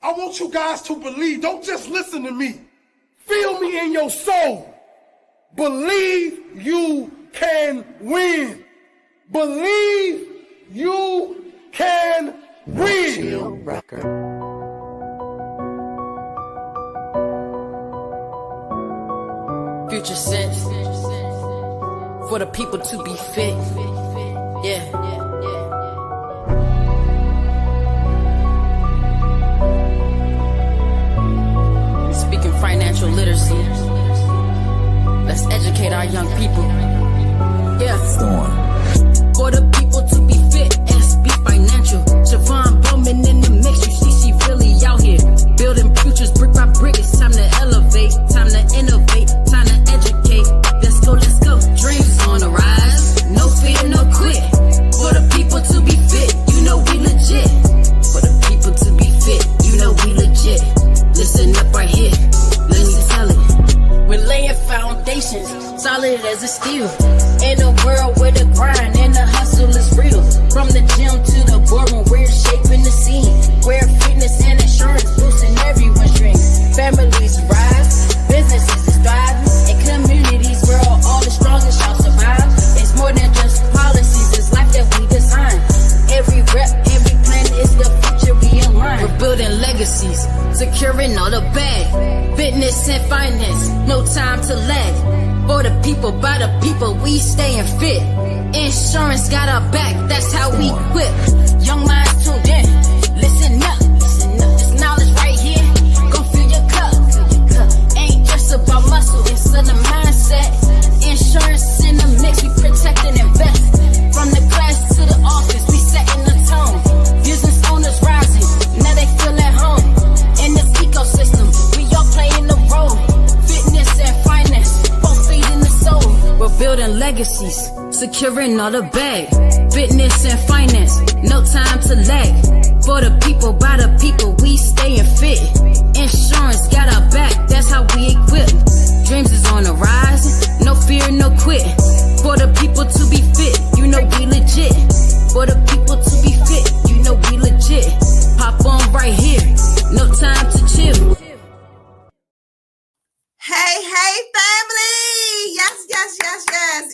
I want you guys to believe. Don't just listen to me. Feel me in your soul. Believe you can win. Believe you can win. Future sense for the people to be fit. Yeah. Speaking financial literacy. Let's educate our young people. Yeah. For the people to be fit, SB Financial. Siobhan Bowman in the mix, you see she really out here. Building futures brick by brick, it's time to elevate, time to innovate, time to educate. Let's go, let's go. Dreams on the rise, no fear, no quit. For the people to be fit, you know we legit. For the people to be fit, you know we legit. Listen up right here, let me tell it. We're laying foundations, solid as a steel. In a world where the grind and the hustle is real. From the gym to the boardroom, we're shaping the scene. Where fitness and insurance boosting everyone's dreams. Families rise, businesses is thriving, and communities where all the strongest shall survive. It's more than just policies, it's life that we design. Every rep, every plan is the future we align. We're building legacies, securing all the bag. Fitness and finance, no time to lag. For the people, by the people, we stayin' fit. Insurance got our back, that's how we quit. Young minds tuned in, listen up. This knowledge right here, gon' fill your cup. Ain't just about muscle, it's in the mindset. Insurance in the mix, we protect and invest. From the class to the office, we setting the tone. Business owners rising, now they feel at home. In this ecosystem, we all playing the role. Fitness and finance, both feeding the soul. We're building legacies, securing all the bag. Fitness and finance, no time to lag. For the people, by the people, we stayin' fit. Insurance got our back, that's how we equip. Dreams is on the rise, no fear, no quit. For the people to be fit, you know we legit. For the people to be fit, you know we legit. Hop on right here, no time to chill. Hey, family. Yes.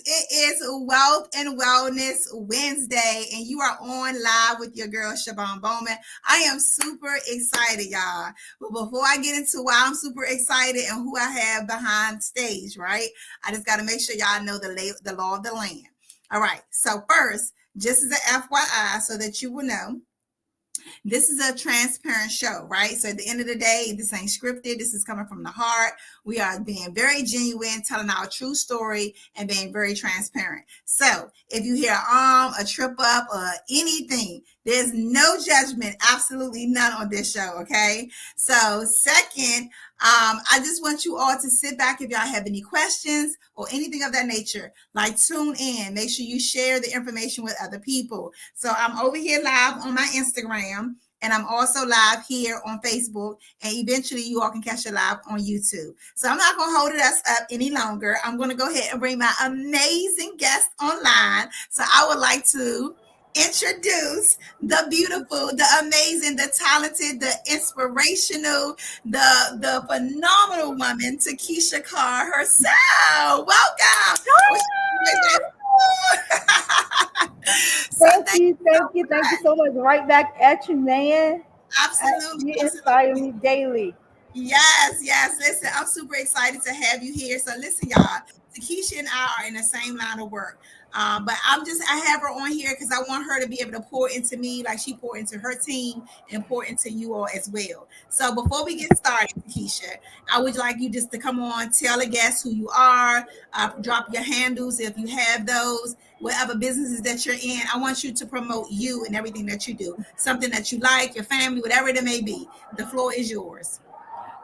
It is Wealth and Wellness Wednesday, and you are on live with your girl, Siobhan Bowman. I am super excited, y'all. But before I get into why I'm super excited and who I have behind stage, right, I just got to make sure y'all know the law of the land. All right. So first, just as an FYI, so that you will know, this is a transparent show, right? So at the end of the day, this ain't scripted. This is coming from the heart. We are being very genuine, telling our true story and being very transparent. So if you hear a trip up or anything, there's no judgment, absolutely none on this show, okay? So second, I just want you all to sit back if y'all have any questions or anything of that nature. Like, tune in. Make sure you share the information with other people. So I'm over here live on my Instagram, and I'm also live here on Facebook. And eventually you all can catch it live on YouTube. So I'm not going to hold us up any longer. I'm going to go ahead and bring my amazing guest online. So I would like to introduce the beautiful, the amazing, the talented, the inspirational, the phenomenal woman, Takesha Carr herself. Welcome. Thank you so much. Right back at you, man. Absolutely. You inspire me daily. Yes. Listen, I'm super excited to have you here. So listen, y'all, Takesha and I are in the same line of work. But I have her on here because I want her to be able to pour into me like she poured into her team and pour into you all as well. So before we get started, Takesha, I would like you just to come on, tell the guests who you are, drop your handles if you have those, whatever businesses that you're in. I want you to promote you and everything that you do, something that you like, your family, whatever it may be. The floor is yours.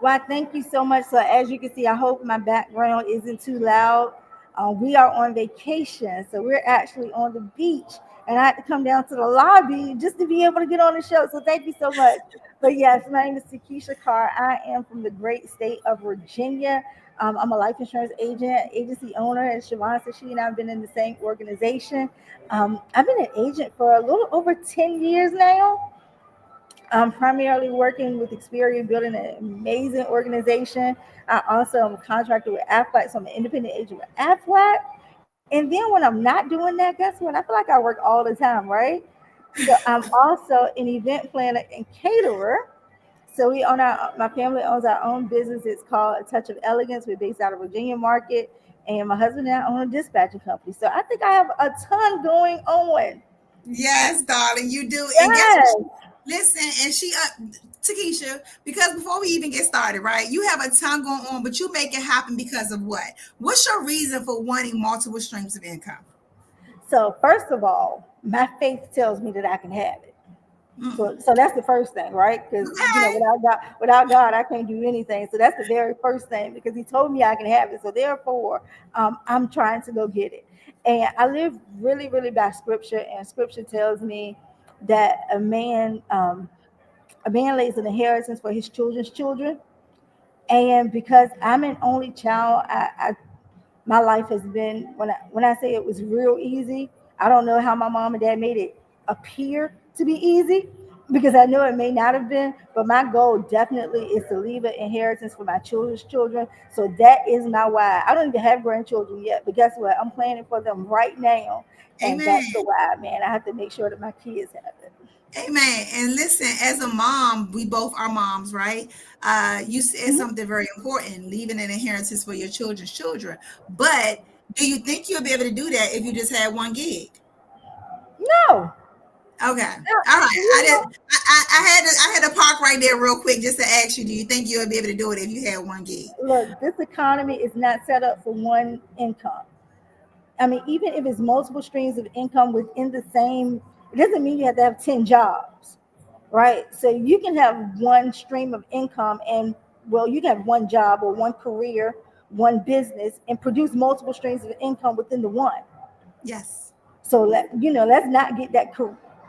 Well, thank you so much. So as you can see, I hope my background isn't too loud. We are on vacation, so we're actually on the beach, and I had to come down to the lobby just to be able to get on the show. So thank you so much. But yes, my name is Takesha Carr. I am from the great state of Virginia. I'm a life insurance agent, agency owner, and Siobhan said she and I have been in the same organization. I've been an agent for a little over 10 years now. I'm primarily working with Experian, building an amazing organization. I also am a contractor with Aflac, so I'm an independent agent with Aflac. And then when I'm not doing that, guess what? I feel like I work all the time, right? So I'm also an event planner and caterer. So my family owns our own business. It's called A Touch of Elegance. We're based out of Virginia Market, and my husband and I own a dispatching company. So I think I have a ton going on. Yes, darling, you do. And guess what? Yes. Listen, and Takesha, because before we even get started, right? You have a ton going on, but you make it happen because of what? What's your reason for wanting multiple streams of income? So first of all, my faith tells me that I can have it. Mm. So that's the first thing, right? Because Okay. without God, I can't do anything. So that's the very first thing because He told me I can have it. So therefore, I'm trying to go get it. And I live really, really by Scripture, and Scripture tells me that a man lays an inheritance for his children's children. And because I'm an only child, my life has been when I say it was real easy. I don't know how my mom and dad made it appear to be easy because I know it may not have been, but my goal definitely is to leave an inheritance for my children's children. So that is my why. I don't even have grandchildren yet, but guess what? I'm planning for them right now, and Amen. that's the why, man. I have to make sure that my kids have it. Amen. And listen, as a mom, we both are moms, right? You said Mhm. something very important, leaving an inheritance for your children's children. But do you think you'll be able to do that if you just had one gig? No, Okay. no, All right. I you did. I had to park right there real quick just to ask you. Do you think you'll be able to do it if you had one gig? look, this economy is not set up for one income. I mean, even if it's multiple streams of income within the same, it doesn't mean you have to have 10 jobs, right? So you can have one stream of income and, well, you can have one job or one career, one business, and produce multiple streams of income within the one. Yes. So let's not get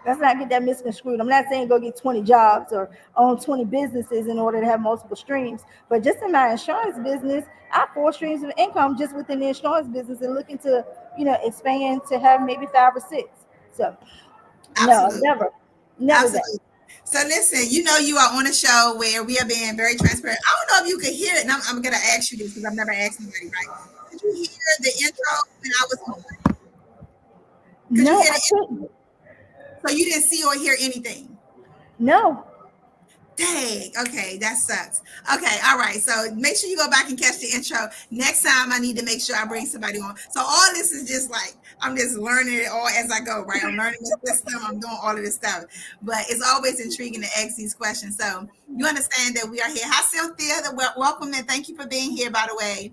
let's not get that misconstrued. I'm not saying go get 20 jobs or own 20 businesses in order to have multiple streams, but just in my insurance business, I have 4 streams of income just within the insurance business and looking to, expand to have maybe 5 or 6. So no, Absolutely. never, never that. Absolutely. So listen, you are on a show where we are being very transparent. I don't know if you could hear it, and I'm going to ask you this because I've never asked anybody, right? Did you hear the intro when I was on? Could you No, hear I the intro? couldn't. So you didn't see or hear anything? No. Dang. Okay, that sucks. Okay, all right. So make sure you go back and catch the intro. Next time, I need to make sure I bring somebody on. So all this is just like I'm just learning it all as I go, right? I'm learning the system. I'm doing all of this stuff, but it's always intriguing to ask these questions. So you understand that we are here. Hi, Cynthia. Welcome and thank you for being here. By the way,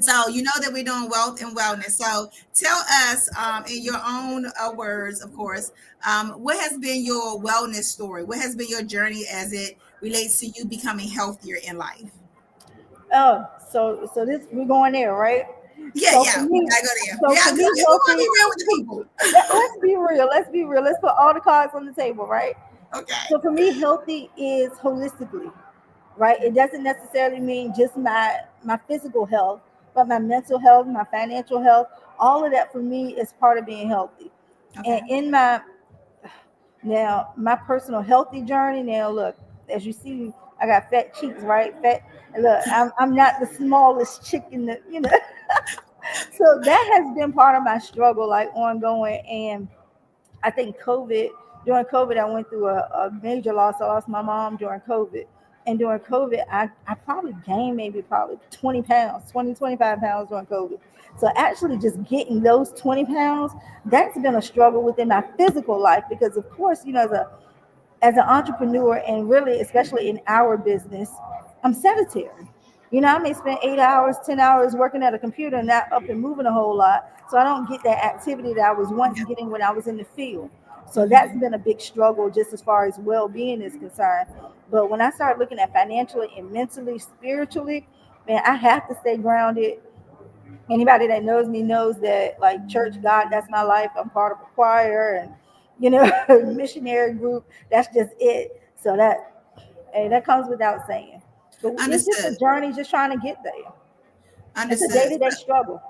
so you know that we're doing wealth and wellness. So tell us, in your own words, of course, what has been your wellness story? What has been your journey as it relates to you becoming healthier in life? Oh, so this we're going there, right? Yeah, So for yeah, we me, gotta go there. so Yeah, for because me, we want to healthy. be real with the people. Let's be real. Let's be real. Let's put all the cards on the table, right? Okay. So for me, healthy is holistically, right? It doesn't necessarily mean just my physical health, but my mental health, my financial health, all of that for me is part of being healthy. And Okay. in my personal healthy journey, now look, as you see, I got fat cheeks, right? Fat. And look, I'm not the smallest chick in the. So that has been part of my struggle, like ongoing. And I think during COVID, I went through a major loss. I lost my mom during COVID. And during COVID, I probably gained maybe probably 20 pounds, 25 pounds during COVID. So actually just getting those 20 pounds, that's been a struggle within my physical life because of course, as an entrepreneur and really especially in our business, I'm sedentary. I may spend 8 hours, 10 hours working at a computer and not up and moving a whole lot. So I don't get that activity that I was once getting when I was in the field. So that's Mhm. been a big struggle just as far as well-being is concerned. But when I start looking at financially and mentally, spiritually, man, I have to stay grounded. Anybody that knows me knows that like church, God, that's my life. I'm part of a choir and missionary group. That's just it. So that comes without saying. But it's just Understood. a journey, just trying to get there. It's a Understood. day-to-day struggle.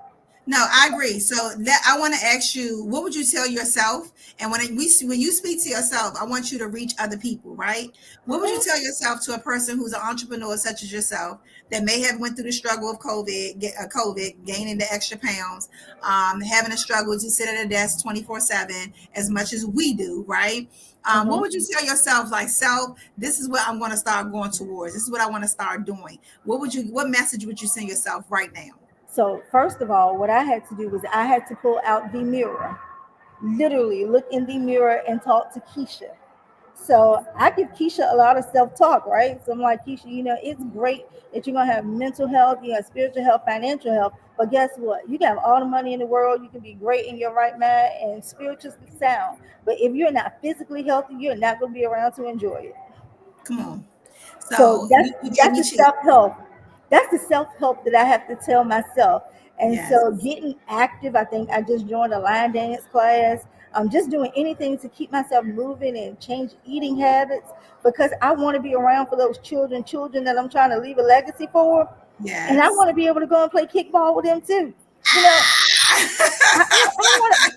No, I agree. So that I want to ask you, what would you tell yourself? And when you speak to yourself, I want you to reach other people, right? What would you Mhm. tell yourself to a person who's an entrepreneur such as yourself that may have went through the struggle of COVID, gaining the extra pounds, having a struggle to sit at a desk 24/7 as much as we do, right? What Mhm. would you tell yourself, like, self, this is what I'm going to start going towards. This is what I want to start doing. What message would you send yourself right now? So first of all, what I had to do was I had to pull out the mirror, literally look in the mirror and talk to Keisha. So I give Keisha a lot of self-talk, right? So I'm like, Keisha, it's great that you're gonna have mental health, you have spiritual health, financial health, but guess what? You can have all the money in the world, you can be great in your right mind and spiritually sound. But if you're not physically healthy, you're not gonna be around to enjoy it. Come on. So So that's you gave that's me the chills. self-help. That's the self-help that I have to tell myself. And Yes. so getting active, I think I just joined a line dance class. I'm just doing anything to keep myself moving and change eating habits because I want to be around for those children that I'm trying to leave a legacy for. And I Yes. want to be able to go and play kickball with them too. You know, I want to.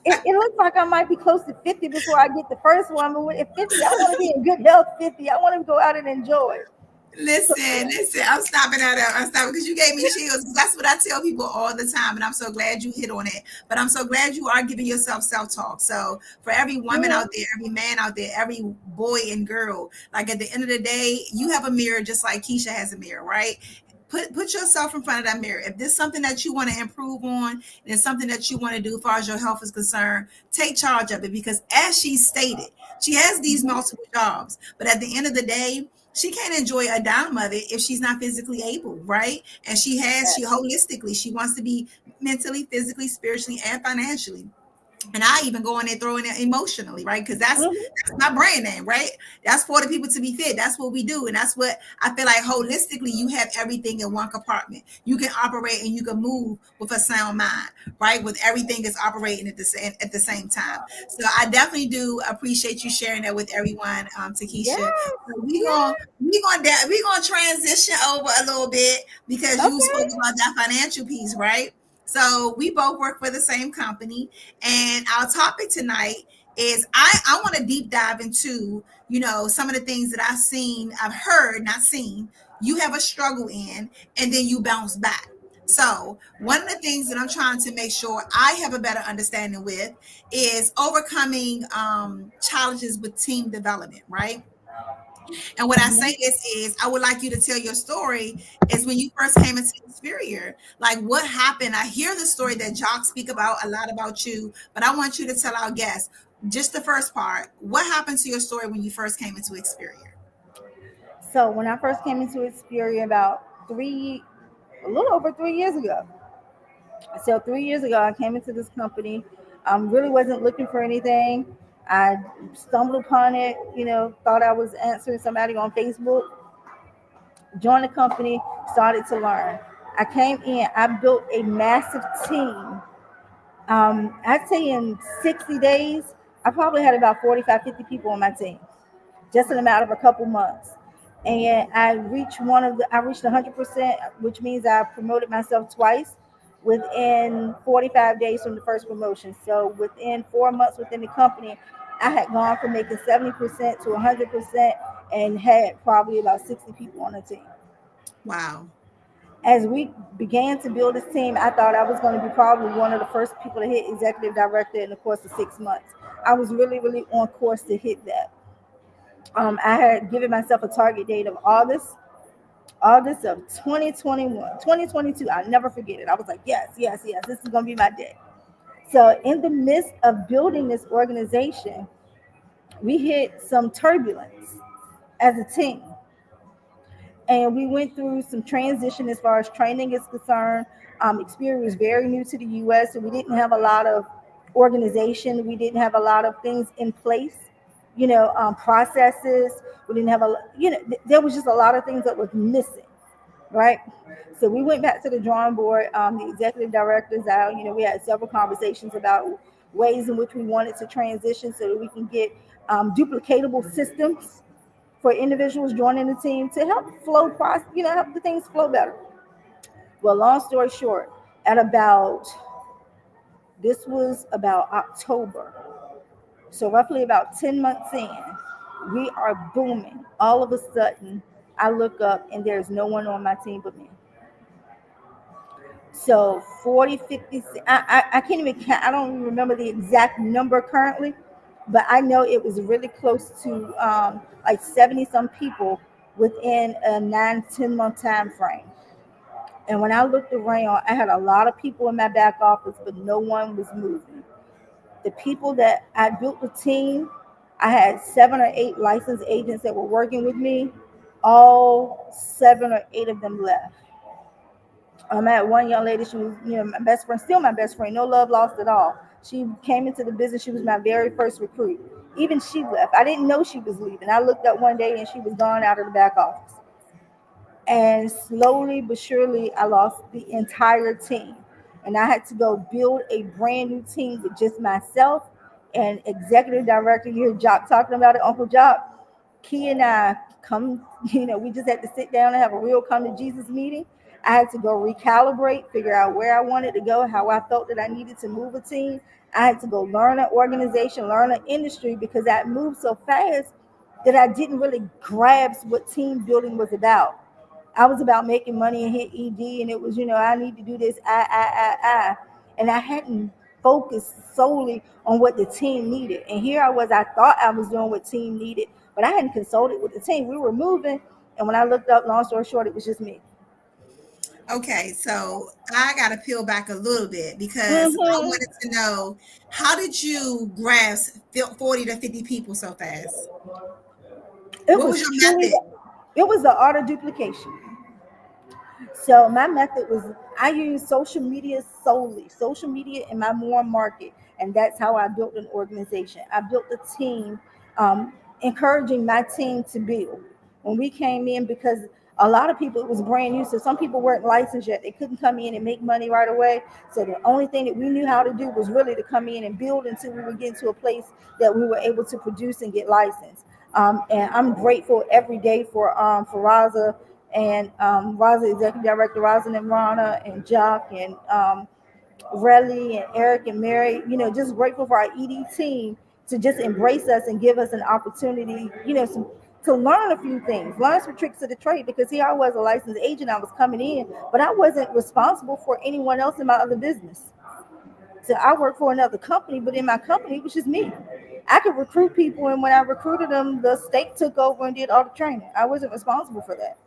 It looks like I might be close to 50 before I get the first one, but at 50, I want to be in good health. 50, I want to go out and enjoy. So, Listen, I'm stopping at that. I'm stopping because you gave me chills. That's what I tell people all the time. And I'm so glad you hit on it. But I'm so glad you are giving yourself self-talk. So for every woman mhm. out there, every man out there, every boy and girl, like at the end of the day, you have a mirror just like Keisha has a mirror, right? Put yourself in front of that mirror. If there's something that you want to improve on, and it's something that you want to do as far as your health is concerned, take charge of it because as she stated, she has these multiple jobs. But at the end of the day, she can't enjoy a dime of it if she's not physically able, right? And she holistically, she wants to be mentally, physically, spiritually, and financially. And I even go in there throwing it emotionally, right? Because Mhm. that's my brand name, right? That's for the people to be fit. That's what we do, and that's what I feel like holistically. You have everything in one compartment. You can operate and you can move with a sound mind, right? With everything is operating at the same time. So I definitely do appreciate you sharing that with everyone, Yes, Takesha. So yes. we gonna transition over a little bit because you spoke Okay. about that financial piece, right? So we both work for the same company, and our topic tonight is I want to deep dive into, some of the things that I've heard, not seen, you have a struggle in, and then you bounce back. So one of the things that I'm trying to make sure I have a better understanding with is overcoming challenges with team development, right? And when I Mhm. say this is, I would like you to tell your story is when you first came into Superior. Like what happened? I hear the story that Jock speak about a lot about you, but I want you to tell our guests just the first part. What happened to your story when you first came into Experior? So when I first came into Xperia about a little over 3 years ago. So 3 years ago, I came into this company. Really wasn't looking for anything. I stumbled upon it. Thought I was answering somebody on Facebook. Joined the company, started to learn. I came in. I built a massive team. I'd say in 60 days, I probably had about 45, 50 people on my team, just in a matter of a couple months. And I reached 100%, which means I promoted myself twice within 45 days from the first promotion. So within 4 months within the company, I had gone from making 70% to 100% and had probably about 60 people on the team. Wow. As we began to build this team, I thought I was going to be probably one of the first people to hit executive director in the course of 6 months. I was really, really on course to hit that. I had given myself a target date of August of 2021, 2022. I'll never forget it. I was like, yes, yes, yes, this is going to be my day. So, in the midst of building this organization, we hit some turbulence as a team. And we went through some transition as far as training is concerned. Experience was very new to the US, so we didn't have a lot of organization. We didn't have a lot of things in place, processes. We didn't have there was just a lot of things that was missing, right? So we went back to the drawing board. The executive directors out, we had several conversations about ways in which we wanted to transition so that we can get duplicatable systems for individuals joining the team to help help the things flow better. Well, long story short, At about, this was about October. So roughly about 10 months in, we are booming. All of a sudden, I look up and there's no one on my team but me. So 40, 50, I can't even count. I don't even remember the exact number currently, but I know it was really close to like 70 some people within a 9, 10 month time frame. And when I looked around, I had a lot of people in my back office, but no one was moving. The people that I built the team, I had 7 or 8 licensed agents that were working with me. All 7 or 8 of them left. I had one young lady, she was, my best friend, still my best friend, no love lost at all. She came into the business, she was my very first recruit. Even she left. I didn't know she was leaving. I looked up one day and she was gone out of the back office. And slowly but surely, I lost the entire team. And I had to go build a brand new team with just myself and executive director. You hear Jock talking about it, Uncle Jock. Key and I come, we just had to sit down and have a real come to Jesus meeting. I had to go recalibrate, figure out where I wanted to go, how I felt that I needed to move a team. I had to go learn an organization, learn an industry, because I moved so fast that I didn't really grasp what team building was about. I was about making money and hit ED, and it was, I need to do this, I. And I hadn't focused solely on what the team needed. And here I was, I thought I was doing what team needed, but I hadn't consulted with the team. We were moving, and when I looked up, long story short, it was just me. Okay, so I got to peel back a little bit because I Mm-hmm. wanted to know, how did you grasp 40 to 50 people so fast? It What was was your truly, method? it was the art of duplication. So my method was, I used social media solely, social media in my warm market, and that's how I built an organization. I built a team, encouraging my team to build. When we came in, because a lot of people, it was brand new, so some people weren't licensed yet. They couldn't come in and make money right away. So the only thing that we knew how to do was really to come in and build until we would get to a place that we were able to produce and get licensed. And I'm grateful every day for Raza and Raza, Executive Director Raza and Rana and Jock and Relly and Eric and Mary, just grateful for our ED team to just embrace us and give us an opportunity, to learn a few things, learn some tricks of the trade, because here I was a licensed agent, I was coming in, but I wasn't responsible for anyone else in my other business. So I worked for another company, but in my company, it was just me. I could recruit people, and when I recruited them, the state took over and did all the training. I wasn't responsible for that.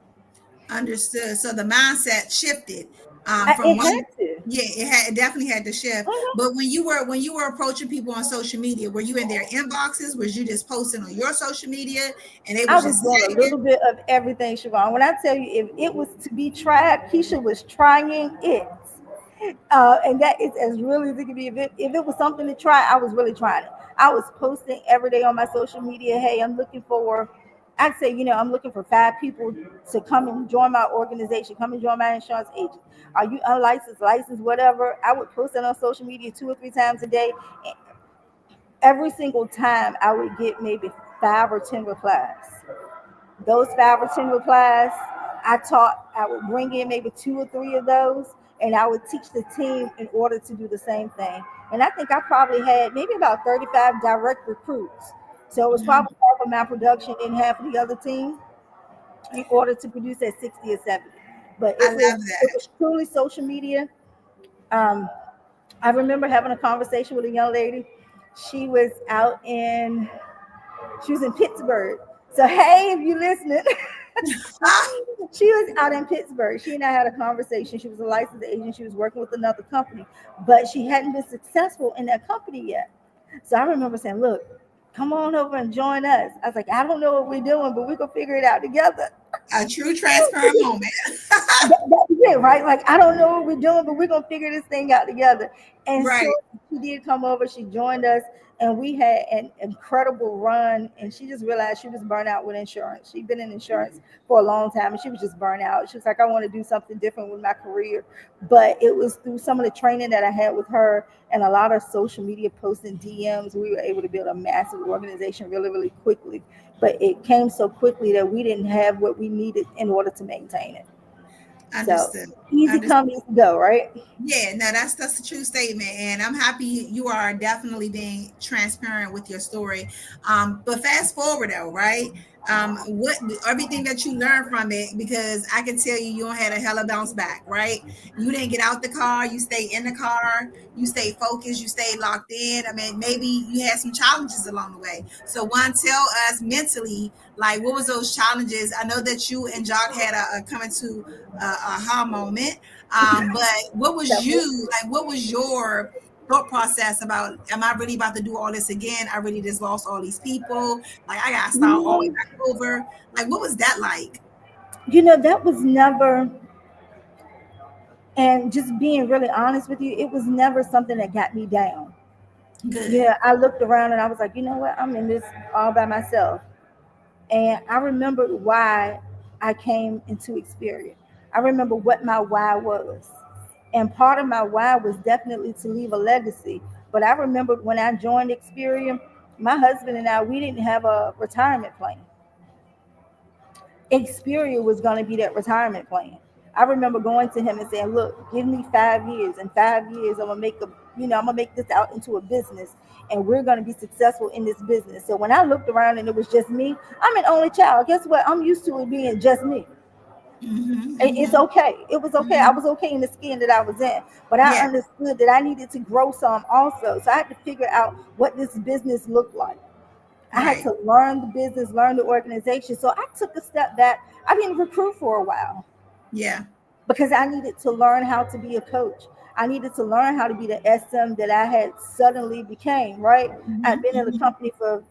Understood. So the mindset shifted It from one. had to. Yeah, it definitely had to shift. Mhm. But when you were approaching people on social media, were you in their inboxes? Was you just posting on your social media and they I was was just doing a tagging? little bit of everything, Siobhan. When I tell you, if it was to be tried, Keisha was trying it. And that is as real as it could be. If it was something to try, I was really trying it. I was posting every day on my social media, hey, I'd say, I'm looking for 5 people to come and join my organization, come and join my insurance agent. Are you unlicensed, licensed, whatever? I would post it on social media 2 or 3 times a day. Every single time I would get maybe 5 or 10 replies. Those 5 or 10 replies, I would bring in maybe 2 or 3 of those, and I would teach the team in order to do the same thing. And I think I probably had maybe about 35 direct recruits. So it was Mhm. probably half of my production and half of the other team in order to produce that 60 or 70. But I it was love it that. was truly social media. Um, I remember having a conversation with a young lady. She was out in she was in Pittsburgh. So hey, if you listening, she was out in Pittsburgh. She and I had a conversation. She was a licensed agent. She was working with another company, but she hadn't been successful in that company yet. So I remember saying, "Look, come on over and join us." I was like, "I don't know what we're doing, but we're gonna figure it out together." A true transparent moment. That's it, right? Like, I don't know what we're doing, but we're gonna figure this thing out together. And so Right. she did come over, she joined us, and we had an incredible run. And she just realized she was burnt out with insurance. She'd been in insurance for a long time, and she was just burnt out. She was like, I want to do something different with my career. But it was through some of the training that I had with her and a lot of social media posts and DMs, we were able to build a massive organization really, really quickly. But it came so quickly that we didn't have what we needed in order to maintain it. So Understood. easy Understood. come, easy go, right? Yeah, no, that's a true statement, and I'm happy you are definitely being transparent with your story. But fast forward though, right? What everything that you learned from it, because I can tell you, you don't had a hella bounce back, right? You didn't get out the car, you stayed in the car, you stayed focused, you stayed locked in. I mean, maybe you had some challenges along the way. So, one, tell us mentally, like, what was those challenges? I know that you and Jock had a coming to a aha moment, but what was Definitely. you like? What was your thought process about? Am I really about to do all this again? I really just lost all these people. Like I gotta start all the way No, back over. Like what was that like? that was never, and just being really honest with you, it was never something that got me down. Good. I looked around and I was like, you know what, I'm in this all by myself. And I remembered why I came into Experian. I remember what my why was. And part of my why was definitely to leave a legacy. But I remembered when I joined Experian, my husband and I, we didn't have a retirement plan. Experian was going to be that retirement plan. I remember going to him and saying, "Look, give me 5 years. In 5 years, I'm gonna make this out into a business, and we're gonna be successful in this business." So when I looked around and it was just me, I'm an only child. Guess what? I'm used to it being just me. Mm-hmm, It's mm-hmm, okay. It was okay. I mm-hmm. was okay in the skin that I was in, but I Yeah. understood that I needed to grow some also. So I had to figure out what this business looked like. I had Right. to learn the business, learn the organization. So I took a step back. I didn't recruit for a while Yeah. because I needed to learn how to be a coach. I needed to learn how to be the SM that I had suddenly became, right? I'd Mm-hmm, been in the mm-hmm. company for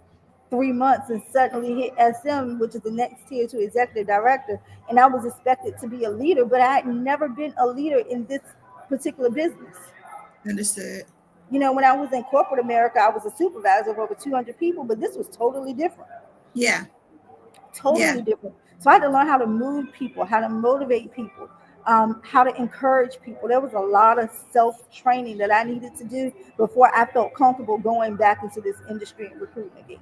3 months and suddenly hit SM, which is the next tier to executive director. And I was expected to be a leader, but I had never been a leader in this particular business. Understood. When I was in corporate America, I was a supervisor of over 200 people, but this was totally different. Yeah. Yeah. Totally different. So I had to learn how to move people, how to motivate people, how to encourage people. There was a lot of self training that I needed to do before I felt comfortable going back into this industry and recruitment again.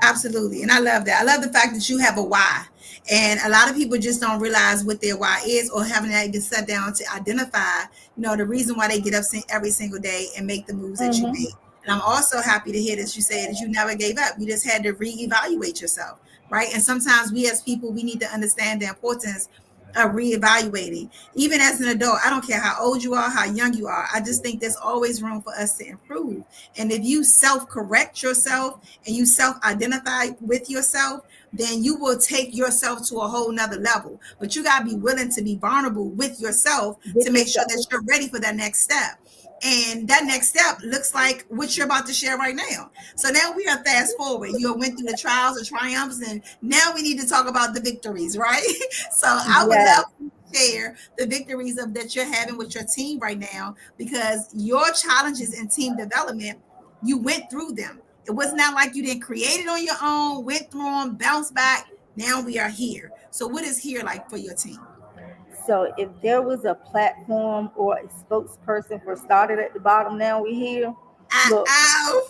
Absolutely. And I love that. I love the fact that you have a why. And a lot of people just don't realize what their why is or haven't even sat down to identify, the reason why they get up every single day and make the moves that you Mm-hmm. make. And I'm also happy to hear that you say that you never gave up. You just had to reevaluate yourself, right? And sometimes we as people, we need to understand the importance of reevaluating. Even as an adult, I don't care how old you are, how young you are. I just think there's always room for us to improve. And if you self-correct yourself and you self-identify with yourself, then you will take yourself to a whole nother level. But you got to be willing to be vulnerable with yourself to With make sure yourself. that you're ready for that next step. And that next step looks like what you're about to share right now. So now we are fast forward. You went through the trials and triumphs, and now we need to talk about the victories, right? So I would love Yes. to share the victories of that you're having with your team right now, because your challenges in team development, you went through them. It was not like you didn't create it on your own, went through them, bounced back. Now we are here. So what is here like for your team? So if there was a platform or a spokesperson for started at the bottom, now we here. Look, Ow.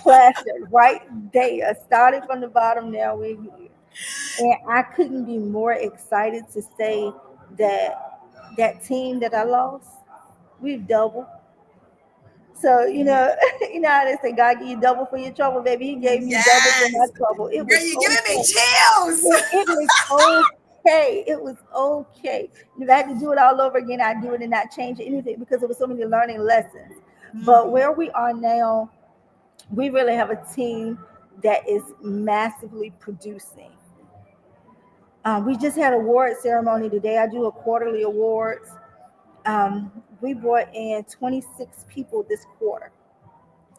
plastered right there. Started from the bottom, now we're here. And I couldn't be more excited to say that that team that I lost, we've doubled. So how they say God give you double for your trouble, baby. He gave me double for my Yes. trouble. It Girl, was you're giving me okay. chills. It was okay. It was okay. If I had to do it all over again, I'd do it and not change anything because there was so many learning lessons. But Mhm. where we are now, we really have a team that is massively producing. We just had award ceremony today. I do a quarterly awards. We brought in 26 people this quarter.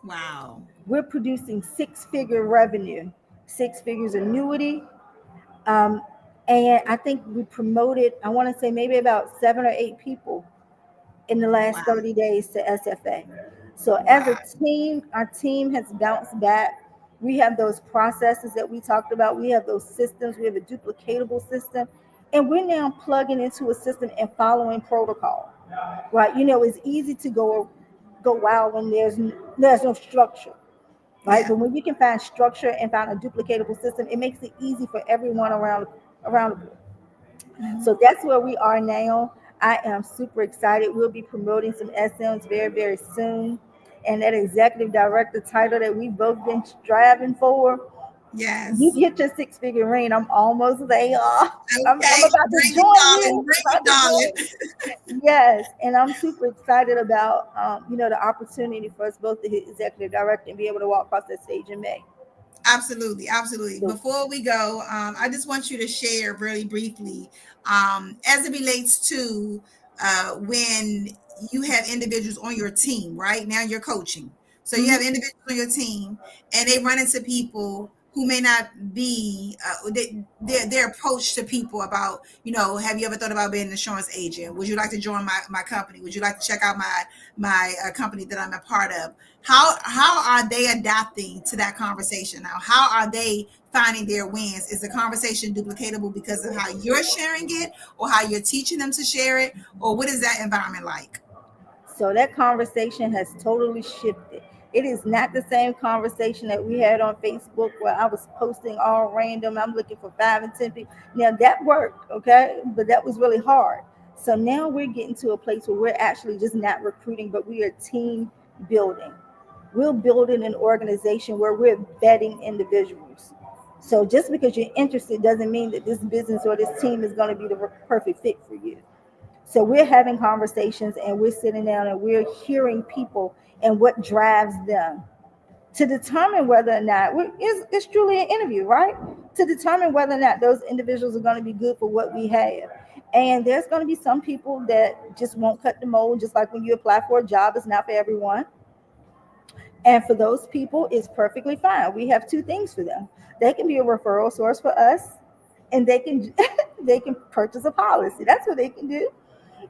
Wow. We're producing six-figure revenue, six figures annuity. Um, and I think we promoted, I want to say maybe about 7 or 8 people in the last Wow. 30 days to SFA. So as a Wow. team, our team has bounced back. We have those processes that we talked about. We have those systems. We have a duplicatable system. And we're now plugging into a system and following protocol. Right? It's easy to go wild when there's no structure. Right? Yeah. But when you can find structure and find a duplicatable system, it makes it easy for everyone around the board. So that's where we are now. I am super excited. We'll be promoting some SMs very, very soon. And that executive director title that we've both been striving for, you Yes. get your six-figure ring. I'm almost there. I'm Okay. about to Bring it, join darling. you. Bring it, About to darling. join you. Yes, and I'm super excited about the opportunity for us both to hit executive director and be able to walk across that stage in May. Absolutely, absolutely. So, Before we go, I just want you to share really briefly, as it relates to when you have individuals on your team. Right now, you're coaching, so you have mhm. individuals on your team, and they run into people who may not be their approach to people about, have you ever thought about being an insurance agent? Would you like to join my company? Would you like to check out my company that I'm a part of? How are they adapting to that conversation now? How are they finding their wins? Is the conversation duplicatable because of how you're sharing it, or how you're teaching them to share it, or what is that environment like? So that conversation has totally shifted. It is not the same conversation that we had on Facebook where I was posting all random. I'm looking for 5 and 10 people. Now that worked, okay, but that was really hard. So now we're getting to a place where we're actually just not recruiting, but we are team building. We're building an organization where we're vetting individuals. So just because you're interested doesn't mean that this business or this team is going to be the perfect fit for you. So we're having conversations and we're sitting down and we're hearing people and what drives them to determine whether or not it's truly an interview, right? To determine whether or not those individuals are going to be good for what we have. And there's going to be some people that just won't cut the mold, just like when you apply for a job, it's not for everyone. And for those people, it's perfectly fine. We have two things for them. They can be a referral source for us, and they can they can purchase a policy. That's what they can do.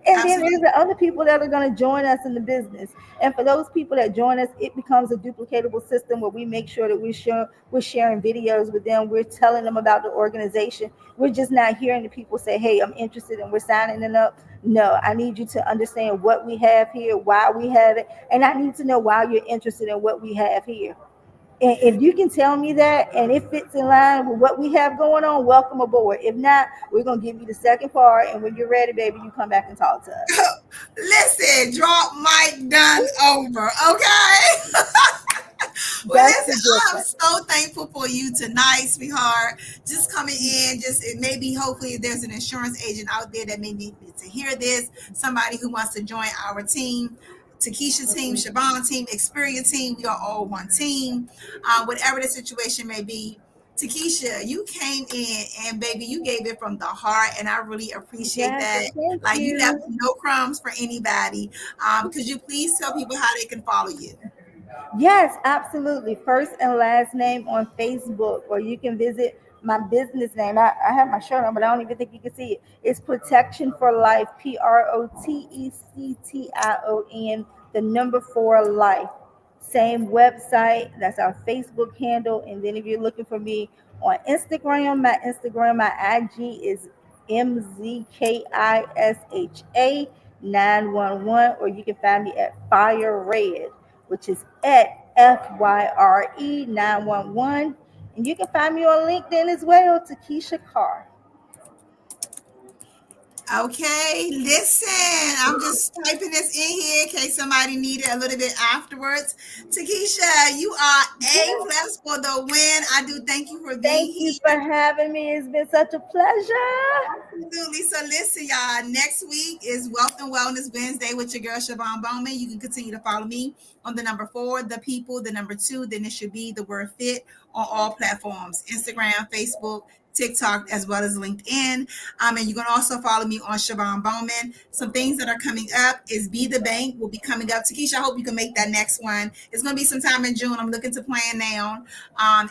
And then there's Absolutely. the other people that are going to join us in the business. And for those people that join us, it becomes a duplicatable system where we make sure that we're sharing videos with them. We're telling them about the organization. We're just not hearing the people say, "Hey, I'm interested," and we're signing them up. No, I need you to understand what we have here, why we have it, and I need to know why you're interested in what we have here. And if you can tell me that and it fits in line with what we have going on, welcome aboard. If not, we're gonna give you the second part, and when you're ready, baby, you come back and talk to us. Listen, drop mic done over. Okay. Well, That's the listen, I'm difference. so thankful for you tonight, sweetheart. Just coming in, just maybe, hopefully, there's an insurance agent out there that may need to hear this. Somebody who wants to join our team, Takesha team, Siobhan team, Experience team. We are all one team. Whatever the situation may be. Takesha, you came in and baby, you gave it from the heart, and I really appreciate Yes, that. thank Like, you left you. no crumbs for anybody. Could you please tell people how they can follow you? Yes, absolutely. First and last name on Facebook, or you can visit my business name. I have my shirt on, but I don't even think you can see it. It's Protection for Life, PROTECTION, the number 4 life. Same website. That's our Facebook handle. And then if you're looking for me on Instagram, my IG is MZKISHA 911, or you can find me at Fire Red, which is at FYRE 911. And you can find me on LinkedIn as well, Takesha Carr. Okay, listen, I'm just typing this in here in case somebody needed a little bit afterwards. Takesha, you are A plus for the win. I do thank you for being Thank you for here. having me. It's been such a pleasure. Absolutely. So listen, y'all. Next week is Wealth and Wellness Wednesday with your girl Siobhan Bowman. You can continue to follow me on the number 4, the people, the number 2, then it should be the word fit on all platforms: Instagram, Facebook, TikTok, as well as LinkedIn. And you can also follow me on Siobhan Bowman. Some things that are coming up is Be the Bank will be coming up. Takesha, I hope you can make that next one. It's going to be sometime in June. I'm looking to plan now.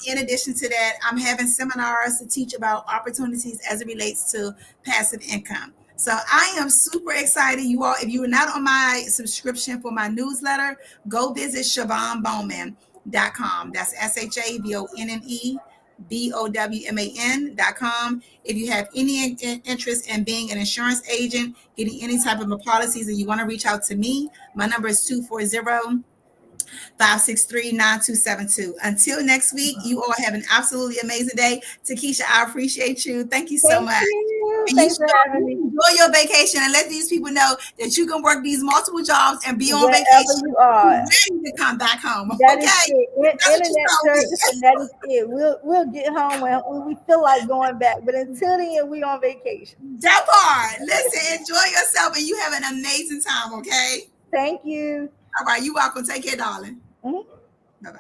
In addition to that, I'm having seminars to teach about opportunities as it relates to passive income. So I am super excited. You all, if you are not on my subscription for my newsletter, go visit SiobhanBowman.com. That's SiobhanBowman.com. If you have any interest in being an insurance agent, getting any type of policies, and you want to reach out to me, my number is 240-563-9272. Until next week, you all have an absolutely amazing day. Takesha, I appreciate you. Thank you so Thank much. you. you. And Thanks for having me. enjoy your vacation and let these people know that you can work these multiple jobs and be on Wherever vacation. you are. Ready to come back home. That Okay. is it. That's what you Internet told me. service, and that is it. We'll get home when we feel like going back. But until then, we on vacation. That part. Listen, enjoy yourself and you have an amazing time, okay? Thank you. All right, you're welcome. Take care, darling. Mhm. Bye-bye.